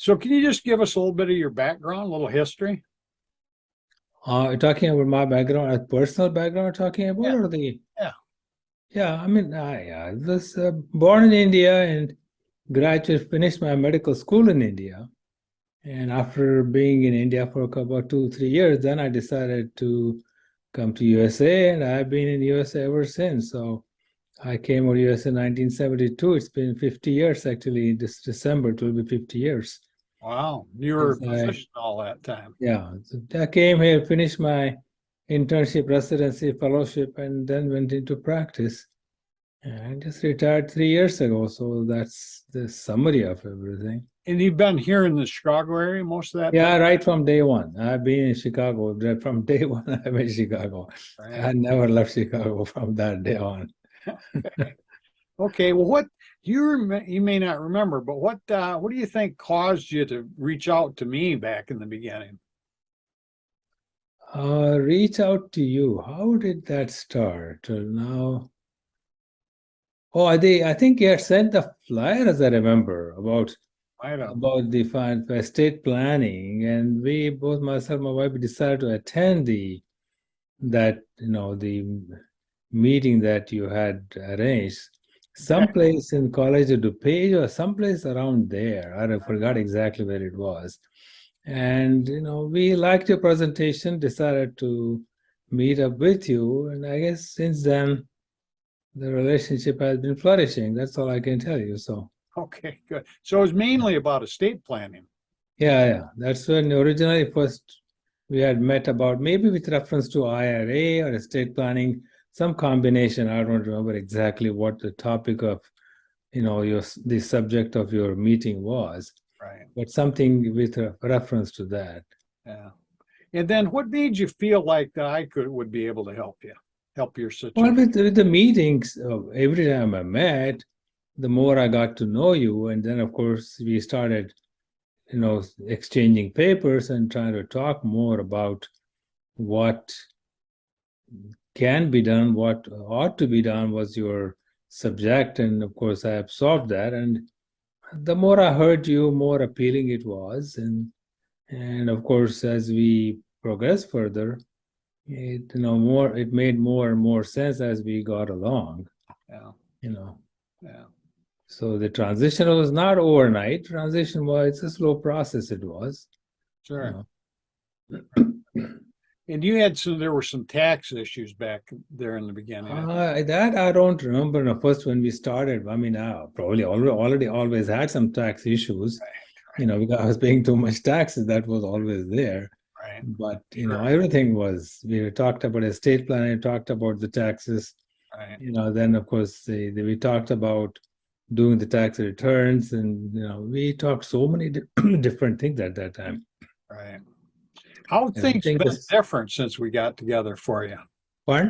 So can you just give us a little bit of your background, a little history? Talking about my background, a personal background, talking about, Yeah, or the, yeah. yeah, I mean, I was born in India and finished my medical school in India. And after being in India for about 2, 3 years, then I decided to come to USA, and I've been in USA ever since. So I came to USA in 1972. It's been 50 years actually. This December it will be 50 years Wow. You were a since I, physician all that time. yeah, so I came here, finished my internship, residency, fellowship, and then went into practice. And I just retired 3 years ago. So that's the summary of everything. And you've been here in the Chicago area most of that time? Yeah, right from day one. I've been in Chicago. Right from day one, I'm in Chicago. Right. I never left Chicago from that day on. Okay. Well, what you may not remember, but what do you think caused you to reach out to me back in the beginning? Reach out to you. How did that start? Now, oh, I think you had sent the flyer, as I remember, I don't. about the estate planning, and we both, myself and my wife, decided to attend the meeting that you had arranged. Okay. Someplace in College of DuPage or someplace around there. I forgot exactly where it was. And we liked your presentation, decided to meet up with you, and I guess since then the relationship has been flourishing. That's all I can tell you. So Okay. Good. So it was mainly about estate planning. yeah, that's when originally first we had met about maybe with reference to IRA or estate planning, some combination. I don't remember exactly what the topic of the subject of your meeting was, Right. but something with a reference to that. Yeah. And then what made you feel like that I would be able to help your Well, situation? with the meetings, every time I met, the more I got to know you, and then of course we started, exchanging papers and trying to talk more about what can be done, what ought to be done was your subject, and of course I absorbed that, and the more I heard you, more appealing it was, and of course as we progress further, it made more and more sense as we got along. Yeah. you know Yeah. so the transition was not overnight. Transition was, it's a slow process, it was. you Sure. know And you had there were some tax issues back there in the beginning. that I don't remember. First, when we started, I mean, I probably already always had some tax issues, because I was paying too much taxes. That was always there. Right. But Sure. everything was. We talked about estate planning, talked about the taxes. Right. Then of course we talked about doing the tax returns, and we talked so many different things at that time. Right. How have And I things think been this different since we got together for you? part.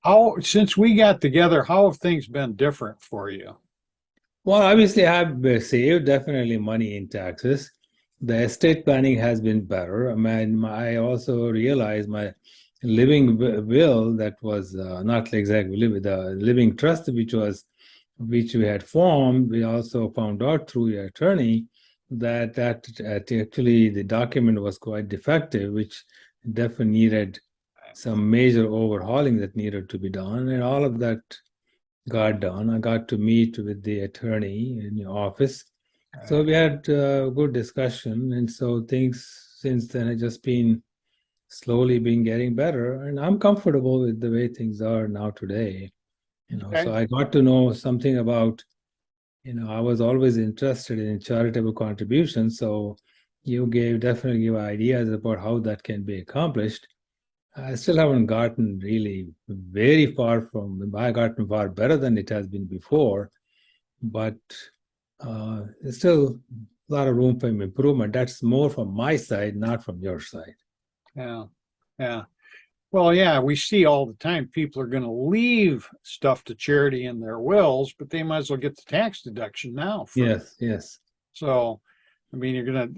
How since we got together, how have things been different for you? Well, obviously, I've saved definitely money in taxes. The estate planning has been better. I mean, I also realized my living will that was not exactly the living trust, which we had formed. We also found out through your attorney that actually the document was quite defective, which definitely needed some major overhauling that needed to be done, and all of that got done. I got to meet with the attorney in your office. So Right. we had a good discussion. And so things since then have just been slowly been getting better. And I'm comfortable with the way things are now today. Okay. So I got to know something about, I was always interested in charitable contributions. So you definitely give ideas about how that can be accomplished. I still haven't gotten really very far from, I gotten far better than it has been before, but there's still a lot of room for improvement. That's more from my side, not from your side. Yeah. Yeah. Well, yeah, we see all the time people are going to leave stuff to charity in their wills, but they might as well get the tax deduction now for Yes, yes, so I mean you're gonna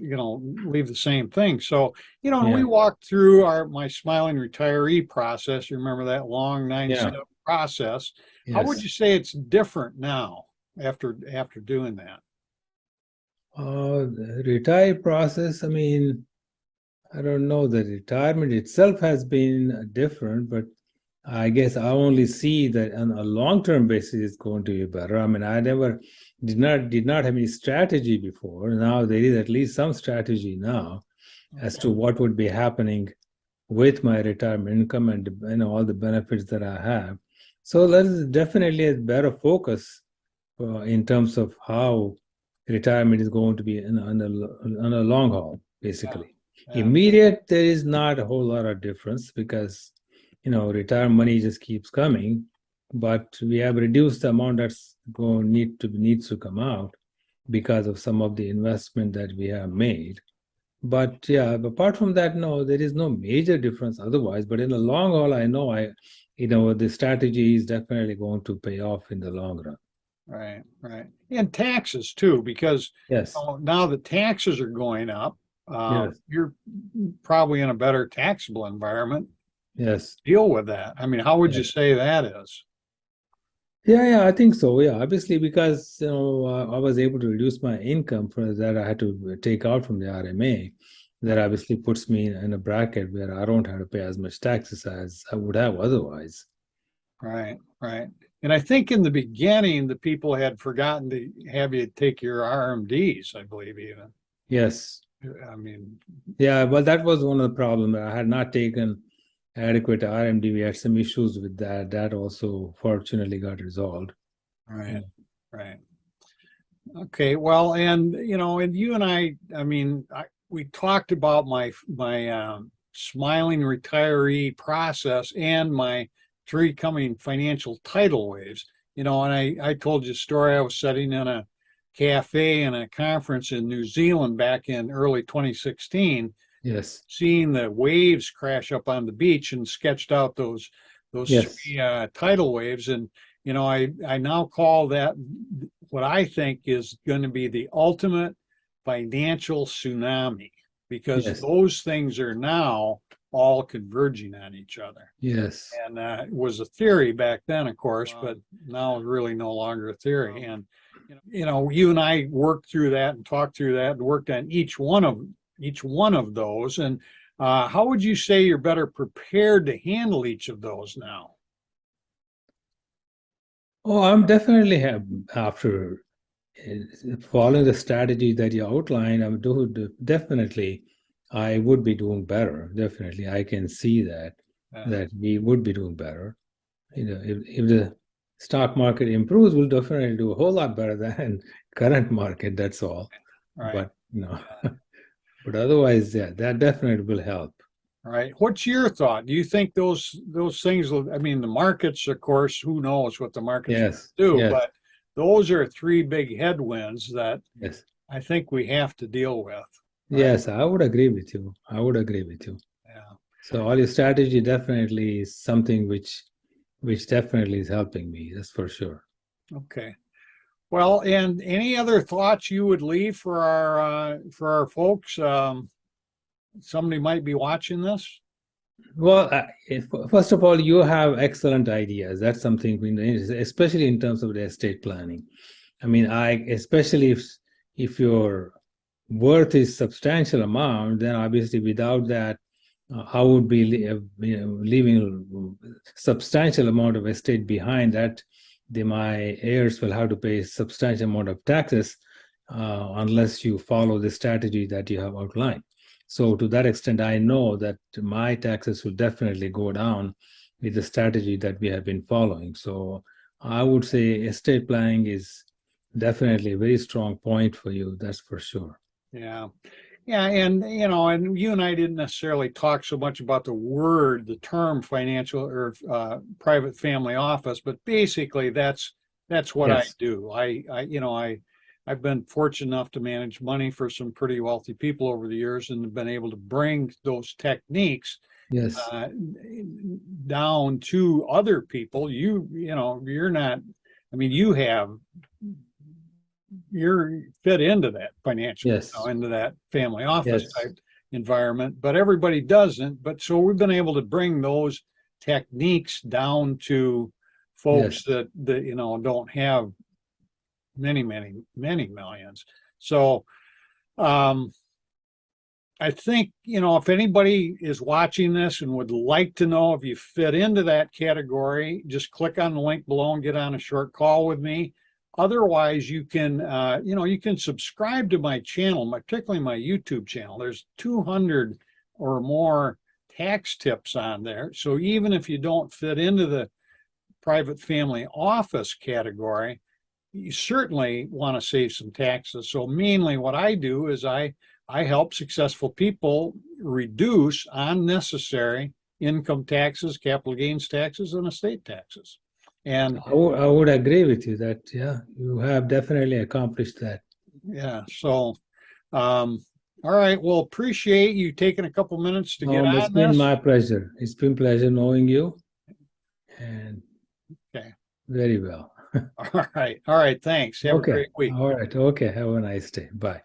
leave the same thing. So, and we yeah, walked through my smiling retiree process. You remember that long yeah, 9-step process. How would yes. you say it's different now after doing that? The retire process, I mean, I don't know. The retirement itself has been different, but I guess I only see that on a long-term basis it's going to be better. I mean, I never did not have any strategy before. Now there is at least some strategy now as to what would be happening with my retirement income and all the benefits that I have. So that is definitely a better focus in terms of how retirement is going to be on a long haul, basically. Yeah. Immediate, there is not a whole lot of difference because, retirement money just keeps coming, but we have reduced the amount that's going needs to come out because of some of the investment that we have made. But yeah, apart from that, no, there is no major difference otherwise. But in the long haul, I know the strategy is definitely going to pay off in the long run. Right, right. And taxes too, because Yes, now the taxes are going up. yes, You're probably in a better taxable environment. yes. Deal with that. I mean, how would you Yes. say that is? Yeah, I think so. Yeah, obviously because I was able to reduce my income for that I had to take out from the RMA. That obviously puts me in a bracket where I don't have to pay as much taxes as I would have otherwise. Right, right. And I think in the beginning, the people had forgotten to have you take your RMDs, I believe even. Yes. I mean, Yeah, well, that was one of the problems. I had not taken adequate RMD. We had some issues with that. That also fortunately got resolved. right, right. Okay, well, and you and I mean, we talked about my smiling retiree process and my three coming financial tidal waves. And I told you a story. I was sitting in a cafe in a conference in New Zealand back in early 2016, Yes. seeing the waves crash up on the beach and sketched out those Yes. three tidal waves. And I now call that what I think is going to be the ultimate financial tsunami, because Yes. those things are now all converging on each other. Yes. And it was a theory back then, of course, but now it's really no longer a theory. And you and I worked through that and talked through that and worked on each one of those. And how would you say you're better prepared to handle each of those now? Oh, I'm definitely after following the strategy that you outlined. Definitely, I would be doing better. Definitely, I can see that we would be doing better. If the stock market improves, we'll definitely do a whole lot better than current market. That's all. Right. But but otherwise, yeah, that definitely will help. Right. What's your thought? Do you think those things will, I mean, the markets, of course, who knows what the markets Yes. do, Yes. but those are three big headwinds that Yes. I think we have to deal with. Right. Yes, I would agree with you. I would agree with you. Yeah. So all your strategy definitely is something which definitely is helping me. That's for sure. Okay. Well, and any other thoughts you would leave for our folks? Somebody might be watching this. Well, first of all, you have excellent ideas. That's something we need, especially in terms of the estate planning. I mean, especially if your worth is substantial amount, then obviously without that, how would be leaving substantial amount of estate behind that my heirs will have to pay substantial amount of taxes unless you follow the strategy that you have outlined. So to that extent, I know that my taxes will definitely go down with the strategy that we have been following. So I would say estate planning is definitely a very strong point for you. That's for sure. Yeah. Yeah, and you and I didn't necessarily talk so much about the term financial or private family office, but basically that's what I Yes. do. I've been fortunate enough to manage money for some pretty wealthy people over the years and have been able to bring those techniques Yes. uh, down to other people. You're not. I mean, you're fit into that financial, Yes. into that family office Yes. type environment, but everybody doesn't. But so we've been able to bring those techniques down to folks Yes. that don't have many, many, many millions. So I think, if anybody is watching this and would like to know if you fit into that category, just click on the link below and get on a short call with me. Otherwise, you can, you can subscribe to my channel, particularly my YouTube channel. There's 200 or more tax tips on there. So even if you don't fit into the private family office category, you certainly want to save some taxes. So mainly what I do is I help successful people reduce unnecessary income taxes, capital gains taxes, and estate taxes. And I would agree with you that, yeah, you have definitely accomplished that. yeah, so all right, well, appreciate you taking a couple minutes to get It's on been this. my pleasure. It's been pleasure knowing you, and Okay. very well. All right. Thanks. Have a Okay. great week. All right. Okay. Have a nice day. Bye.